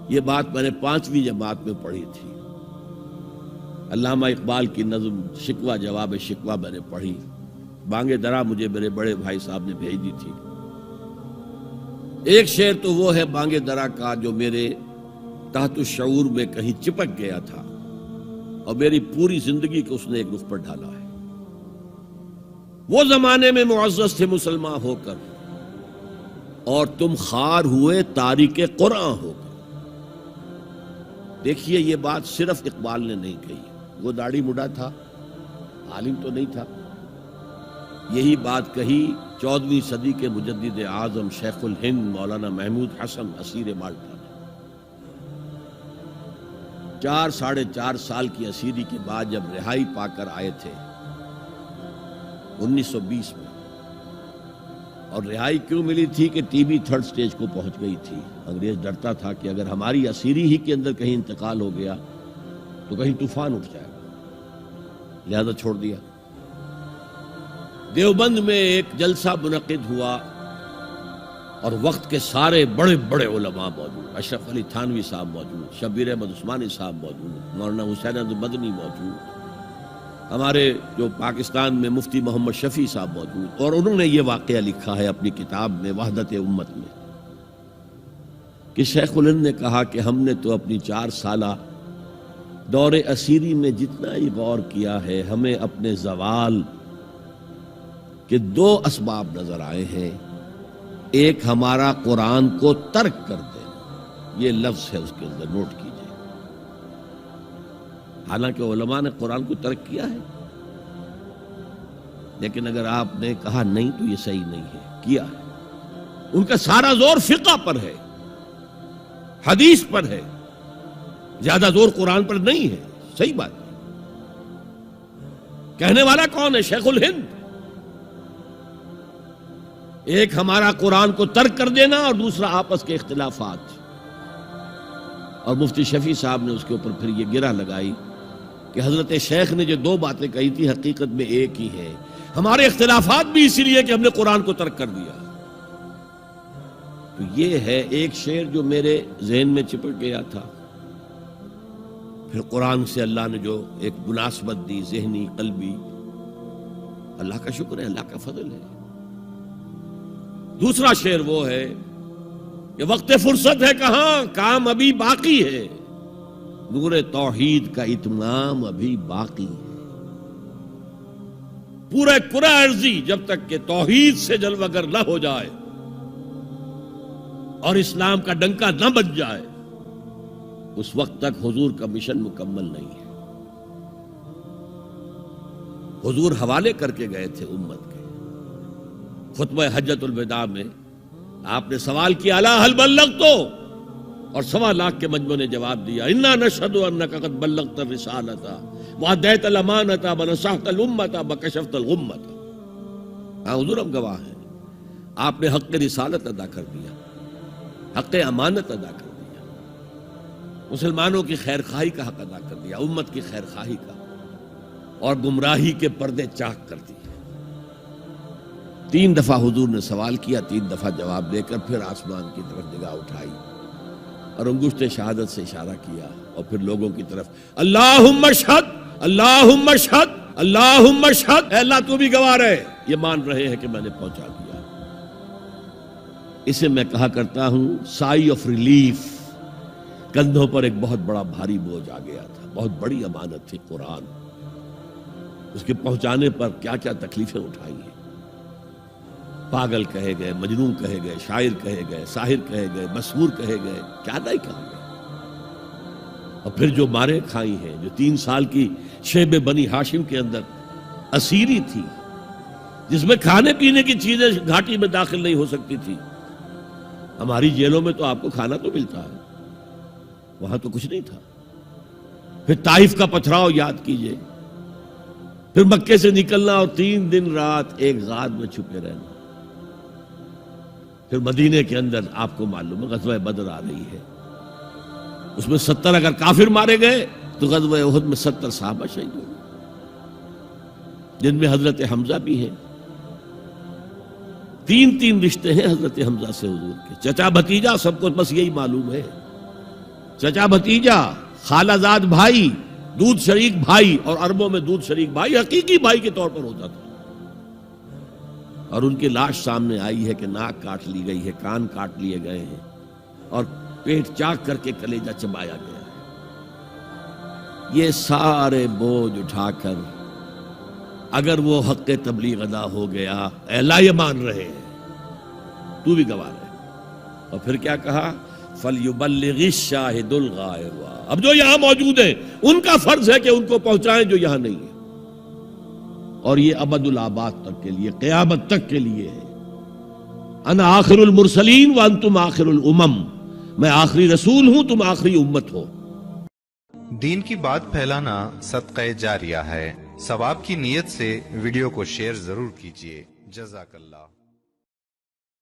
یہ بات میں نے 5ویں جماعت میں پڑھی تھی. علامہ اقبال کی نظم شکوہ جواب شکوہ میں نے پڑھی. بانگ درا مجھے میرے بڑے بھائی صاحب نے بھیج دی تھی. ایک شعر تو وہ ہے بانگ درا کا جو میرے تحت الشعور میں کہیں چپک گیا تھا اور میری پوری زندگی کو اس نے ایک رخ پر ڈالا ہے. وہ زمانے میں معزز تھے مسلمان ہو کر اور تم خار ہوئے تاریک قرآن ہو کر. دیکھیے یہ بات صرف اقبال نے نہیں کہی. وہ داڑھی مڈا تھا, عالم تو نہیں تھا. یہی بات کہی 14ویں صدی کے مجدد اعظم شیخ الہند مولانا محمود حسن اسیر مالٹا نے. 4 سال کی اسیری کے بعد جب رہائی پا کر آئے تھے 1920 میں, اور رہائی کیوں ملی تھی کہ ٹی بی 3rd سٹیج کو پہنچ گئی تھی. انگریز ڈرتا تھا کہ اگر ہماری اسیری ہی کے اندر کہیں انتقال ہو گیا تو کہیں طوفان اٹھ جائے گا, لہذا چھوڑ دیا. دیوبند میں ایک جلسہ منعقد ہوا اور وقت کے سارے بڑے بڑے علماء موجود. اشرف علی تھانوی صاحب موجود, شبیر احمد عثمانی صاحب موجود, مولانا حسین احمد مدنی موجود, ہمارے جو پاکستان میں مفتی محمد شفیع صاحب موجود. اور انہوں نے یہ واقعہ لکھا ہے اپنی کتاب میں وحدت امت میں کہ شیخ الہند نے کہا کہ ہم نے تو اپنی 4 سالہ دور اسیری میں جتنا ہی غور کیا ہے, ہمیں اپنے زوال کے 2 اسباب نظر آئے ہیں. ایک ہمارا قرآن کو ترک کر دینا, یہ لفظ ہے اس کے اندر, نوٹ کیجئے. حالانکہ علماء نے قرآن کو ترک کیا ہے, لیکن اگر آپ نے کہا نہیں تو یہ صحیح نہیں ہے, کیا ہے. ان کا سارا زور فقہ پر ہے, حدیث پر ہے, زیادہ زور قرآن پر نہیں ہے. صحیح بات ہے. کہنے والا کون ہے؟ شیخ الہند. ایک ہمارا قرآن کو ترک کر دینا اور دوسرا آپس کے اختلافات. اور مفتی شفیع صاحب نے اس کے اوپر پھر یہ گرہ لگائی کہ حضرت شیخ نے جو 2 باتیں کہی تھی حقیقت میں ایک ہی ہے. ہمارے اختلافات بھی اسی لیے کہ ہم نے قرآن کو ترک کر دیا. تو یہ ہے ایک شعر جو میرے ذہن میں چپک گیا تھا. پھر قرآن سے اللہ نے جو ایک مناسبت دی ذہنی قلبی, اللہ کا شکر ہے, اللہ کا فضل ہے. دوسرا شعر وہ ہے کہ وقت فرصت ہے کہاں, کام ابھی باقی ہے, نور توحید کا اتمام ابھی باقی ہے. پورے کرہ ارضی جب تک کہ توحید سے جلوگر نہ ہو جائے اور اسلام کا ڈنکا نہ بج جائے, اس وقت تک حضور کا مشن مکمل نہیں ہے. حضور حوالے کر کے گئے تھے امت کے. خطبہ حجۃ الوداع میں آپ نے سوال کیا الا هل بلغت, اور 1.25 لاکھ کے مجمع نے جواب دیا انا نشهد انك قد بلغت الرسالة واديت الامانة ونصحت الامة وكشفت الغمة. ہاں حضور ہم گواہ ہیں, آپ نے حق رسالت ادا کر دیا, حق امانت ادا کر دیا, مسلمانوں کی خیر خواہی کا حق ادا کر دیا, امت کی خیر خواہی کا, اور گمراہی کے پردے چاک کر دیے. 3 دفعہ حضور نے سوال کیا, 3 دفعہ جواب دے کر پھر آسمان کی طرف نگاہ اٹھائی اور انگشت شہادت سے اشارہ کیا اور پھر لوگوں کی طرف اللہم اشہد اللہم اشہد اللہم اشہد, اے اللہ تو بھی گواہ رہے, یہ مان رہے ہیں کہ میں نے پہنچا دیا. اسے میں کہا کرتا ہوں سائی آف ریلیف. کندھوں پر ایک بہت بڑا بھاری بوجھ آ گیا تھا, بہت بڑی امانت تھی قرآن. اس کے پہنچانے پر کیا کیا تکلیفیں اٹھائی ہیں. پاگل کہے گئے, مجنون کہے گئے, شاعر کہے گئے, ساحر کہے گئے, مسحور کہے گئے, کیا نہیں کہا گئے. اور پھر جو مارے کھائی ہیں, جو 3 سال کی شیب بنی ہاشم کے اندر اسیری تھی, جس میں کھانے پینے کی چیزیں گھاٹی میں داخل نہیں ہو سکتی تھی. ہماری جیلوں میں تو آپ کو کھانا تو ملتا ہے, وہاں تو کچھ نہیں تھا. پھر طائف کا پتھراؤ یاد کیجئے, پھر مکے سے نکلنا اور 3 دن رات ایک غار میں چھپے رہنا. پھر مدینے کے اندر آپ کو معلوم ہے غزوہ بدر آ رہی ہے, اس میں 70 اگر کافر مارے گئے تو غزوہ احد میں 70 صحابہ شہید ہوئے, جن میں حضرت حمزہ بھی ہیں. 3 رشتے ہیں حضرت حمزہ سے حضور کے, چچا بھتیجا, سب کو بس یہی معلوم ہے. چچا بھتیجا، خالہ زاد بھائی، دودھ شریک بھائی، اور عربوں میں دودھ شریک بھائی حقیقی بھائی کے طور پر ہوتا تھا. اور ان کی لاش سامنے آئی ہے کہ ناک کاٹ لی گئی ہے، کان کاٹ لیے گئے ہیں، اور پیٹ چاک کر کے کلیجہ چبایا گیا ہے. یہ سارے بوجھ اٹھا کر اگر وہ حق تبلیغ ادا ہو گیا، اے اللہ یہ مان رہے ہیں، تو بھی گواہ رہے. اور پھر کیا کہا؟ فَلْيُبَلِّغِ الشَّاهِدُ الْغَائِبَ. اب جو یہاں موجود ہیں ان کا فرض ہے کہ ان کو پہنچائیں جو یہاں نہیں ہے. اور یہ ابد الآباد تک کے لیے، قیامت تک کے لیے ہے. انا آخر المرسلین وانتم آخر الامم. میں آخری رسول ہوں، تم آخری امت ہو. دین کی بات پھیلانا صدقہ جاریہ ہے. ثواب کی نیت سے ویڈیو کو شیئر ضرور کیجیے. جزاک اللہ.